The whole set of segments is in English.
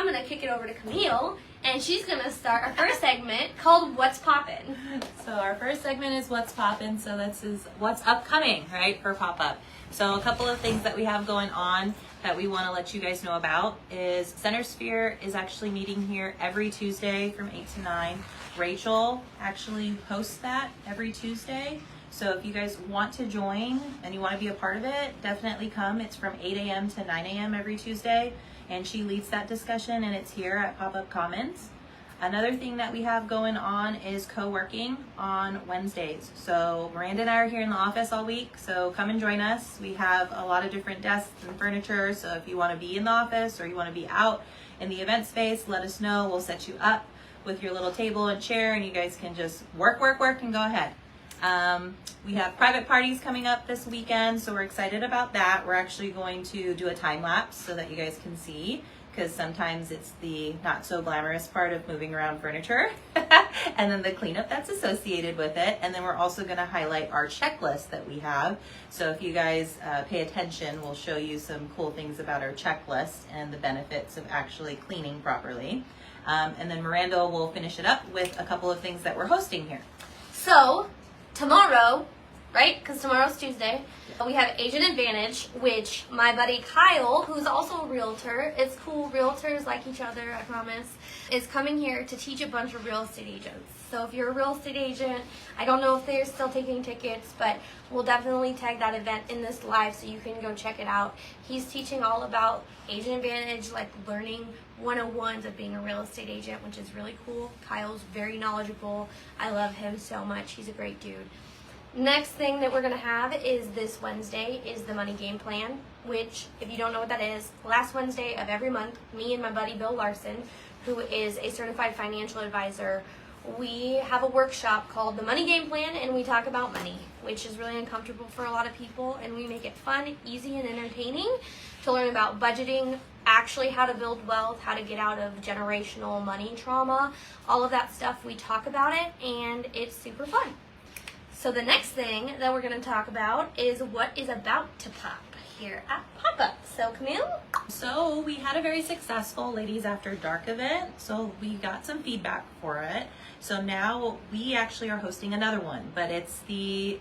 I'm going to kick it over to Camille, and she's going to start our first segment called What's Poppin'. So our first segment is What's Poppin'. So this is what's upcoming, right, for Pop-Up. So a couple of things that we have going on that we want to let you guys know about is Centersphere is actually meeting here every Tuesday from 8 to 9. Rachel actually hosts that every Tuesday. So if you guys want to join and you want to be a part of it, definitely come. It's from 8 a.m. to 9 a.m. every Tuesday, and she leads that discussion, and it's here at Pop-Up Commons. Another thing that we have going on is co-working on Wednesdays. So Miranda and I are here in the office all week, so come and join us. We have a lot of different desks and furniture, so if you want to be in the office or you want to be out in the event space, let us know. We'll set you up with your little table and chair, and you guys can just work, and go ahead. We have private parties coming up this weekend, so we're excited about that. We're actually going to do a time lapse so that you guys can see, because sometimes it's the not so glamorous part of moving around furniture and then the cleanup that's associated with it. And then we're also going to highlight our checklist that we have. So if you guys pay attention, we'll show you some cool things about our checklist and the benefits of actually cleaning properly. And then Miranda will finish it up with a couple of things that we're hosting here. So tomorrow, right, because tomorrow's Tuesday, we have Agent Advantage, which my buddy Kyle, who's also a realtor, it's cool, realtors like each other, I promise, is coming here to teach a bunch of real estate agents. So if you're a real estate agent, I don't know if they're still taking tickets, but we'll definitely tag that event in this live so you can go check it out. He's teaching all about Agent Advantage, like learning 101s of being a real estate agent, which is really cool. Kyle's very knowledgeable. I love him so much. He's a great dude. Next thing that we're going to have is this Wednesday is the money game plan, which, if you don't know what that is, last Wednesday of every month, me and my buddy Bill Larson, who is a certified financial advisor, we have a workshop called the Money Game Plan, and we talk about money, which is really uncomfortable for a lot of people, and we make it fun, easy, and entertaining to learn about budgeting, actually how to build wealth, how to get out of generational money trauma, all of that stuff. We talk about it, and it's super fun. So the next thing that we're going to talk about is what is about to pop here at Pop-Up. So Camille? So we had a very successful Ladies After Dark event, so we got some feedback for it. So now we actually are hosting another one, but it's the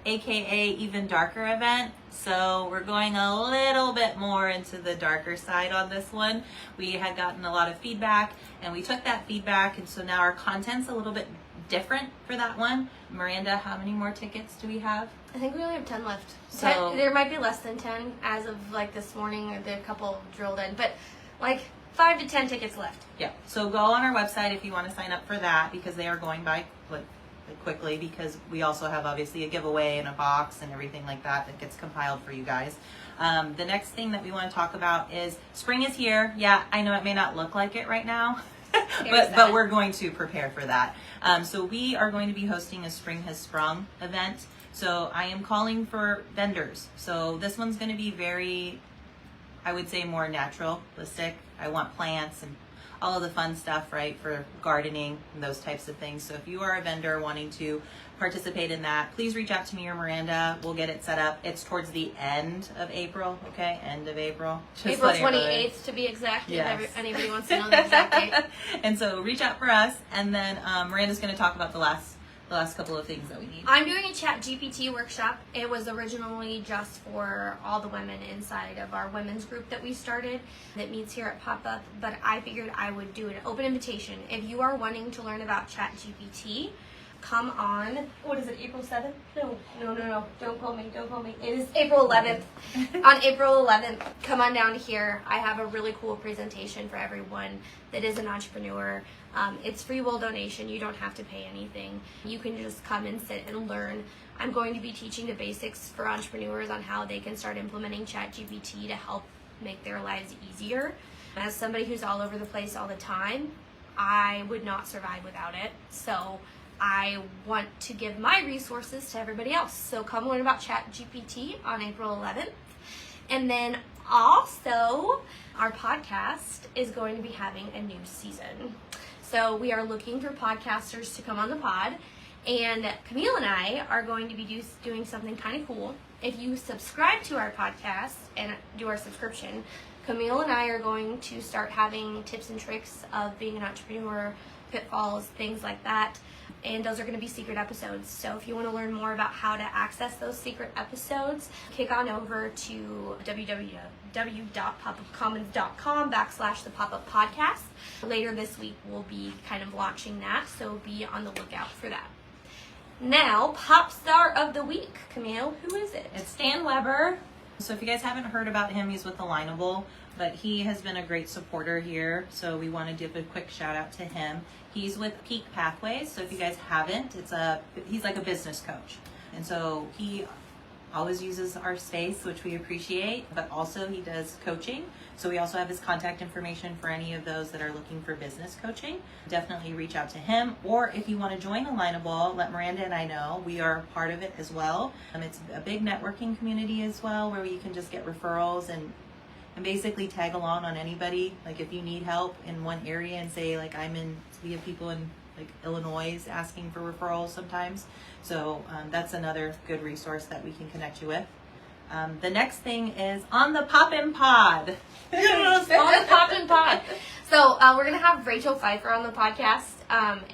AKA Even Darker event. So we're going a little bit more into the darker side on this one. We had gotten a lot of feedback, and we took that feedback, and so now our content's a little bit different for that one. Miranda, how many more tickets do we have? I think we only have 10 left. So there might be less than 10 as of like this morning, or the couple drilled in, but like 5 to 10 tickets left. Yeah, so go on our website if you want to sign up for that, because they are going by quickly, because we also have obviously a giveaway and a box and everything like that that gets compiled for you guys. The next thing that we want to talk about is spring is here. Yeah, I know it may not look like it right now, but we're going to prepare for that. So we are going to be hosting a Spring Has Sprung event. So I am calling for vendors. So this one's going to be very, I would say, more naturalistic. I want plants and all of the fun stuff, right, for gardening and those types of things. So if you are a vendor wanting to participate in that, please reach out to me or Miranda. We'll get it set up. It's towards the end of April, okay? End of April. April 28th to be exact, yes. If anybody wants to know the exact date. And so reach out for us, and then Miranda's going to talk about the last couple of things that we need. I'm doing a CHAT GPT workshop. It was originally just for all the women inside of our women's group that we started that meets here at Pop-Up, but I figured I would do an open invitation. If you are wanting to learn about CHAT GPT, come on, what is it, April 7th? No, don't call me. It is April 11th. On April 11th, come on down here. I have a really cool presentation for everyone that is an entrepreneur. It's free will donation. You don't have to pay anything. You can just come and sit and learn. I'm going to be teaching the basics for entrepreneurs on how they can start implementing CHAT GPT to help make their lives easier. As somebody who's all over the place all the time, I would not survive without it. So I want to give my resources to everybody else. So come learn about CHAT GPT on April 11th. And then also, our podcast is going to be having a new season. So we are looking for podcasters to come on the pod. And Camille and I are going to be doing something kind of cool. If you subscribe to our podcast and do our subscription, Camille and I are going to start having tips and tricks of being an entrepreneur, pitfalls, things like that. And those are going to be secret episodes. So if you want to learn more about how to access those secret episodes, kick on over to www.popupcommons.com/the pop-up podcast. Later this week, we'll be kind of launching that, so be on the lookout for that. Now, pop star of the week, Camille, who is it? It's Stan Weber. So if you guys haven't heard about him, he's with Alignable, but he has been a great supporter here, so we want to give a quick shout out to him. He's with Peak Pathways, so if you guys haven't, he's like a business coach. And so he always uses our space, which we appreciate, but also he does coaching. So we also have his contact information for any of those that are looking for business coaching. Definitely reach out to him, or if you want to join Alignable, let Miranda and I know. We are part of it as well. It's a big networking community as well, where you can just get referrals and basically tag along on anybody. Like if you need help in one area and say like we have people in like Illinois asking for referrals sometimes. So that's another good resource that we can connect you with. The next thing is on the Poppin' Pod. On the Poppin' Pod. So we're going to have Rachelle Pfeifer on the podcast.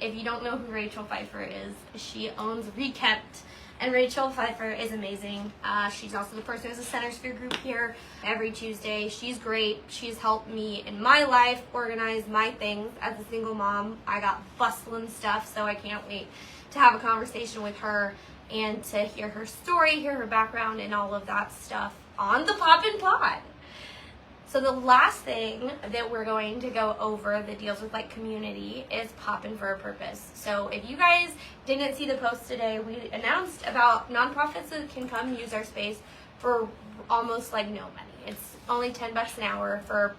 If you don't know who Rachelle Pfeifer is, she owns Rekept. And Rachelle Pfeifer is amazing. She's also the person who has a Centersphere group here every Tuesday. She's great. She's helped me in my life organize my things as a single mom. I got bustling stuff, so I can't wait to have a conversation with her and to hear her story, hear her background, and all of that stuff on the Poppin' Pod. So the last thing that we're going to go over that deals with like community is Poppin' for a Purpose. So if you guys didn't see the post today, we announced about nonprofits that can come use our space for almost like no money. It's only $10 an hour for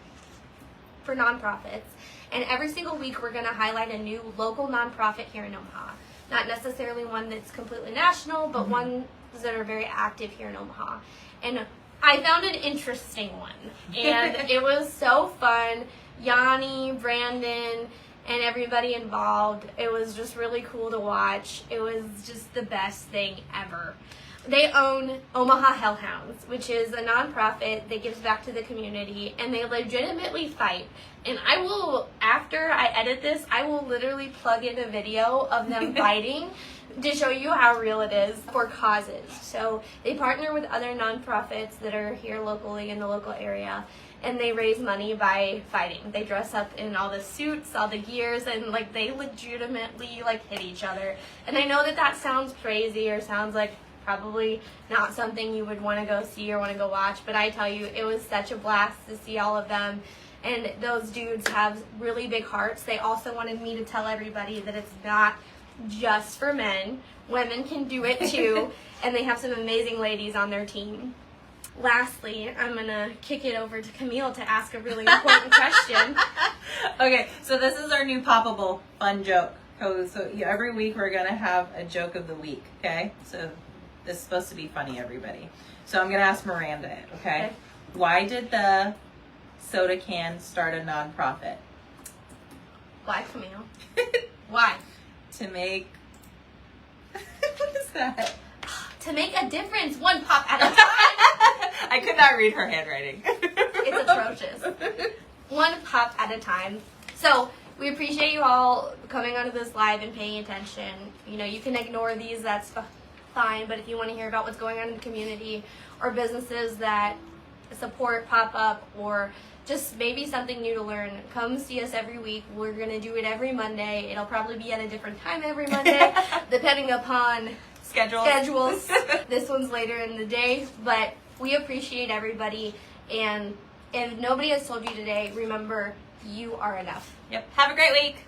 nonprofits. And every single week we're going to highlight a new local nonprofit here in Omaha. Not necessarily one that's completely national, but ones that are very active here in Omaha. And I found an interesting one, and it was so fun. Yanni, Brandon, and everybody involved. It was just really cool to watch. It was just the best thing ever. They own Omaha Hellhounds, which is a nonprofit that gives back to the community, and they legitimately fight. And I will, after I edit this, I will literally plug in a video of them fighting to show you how real it is for causes. So they partner with other nonprofits that are here locally in the local area, and they raise money by fighting. They dress up in all the suits, all the gears, and like they legitimately like hit each other. And I know that that sounds crazy or sounds like probably not something you would want to go see or want to go watch, but I tell you, it was such a blast to see all of them. And those dudes have really big hearts. They also wanted me to tell everybody that it's not just for men. Women can do it too, and they have some amazing ladies on their team. Lastly, I'm going to kick it over to Camille to ask a really important question. Okay, so this is our new poppable fun joke. So every week we're going to have a joke of the week, okay? So this is supposed to be funny, everybody. So I'm going to ask Miranda it, okay? Why did the soda can start a nonprofit? Why, Camille? Why? To make... What is that? To make a difference, one pop at a time. I could not read her handwriting. It's atrocious. One pop at a time. So we appreciate you all coming onto this live and paying attention. You know, you can ignore these, that's fine, but if you want to hear about what's going on in the community or businesses that support pop-up or just maybe something new to learn, come see us every week. We're going to do it every Monday. It'll probably be at a different time every Monday, depending upon schedules. This one's later in the day, but we appreciate everybody. And if nobody has told you today, remember, you are enough. Yep. Have a great week.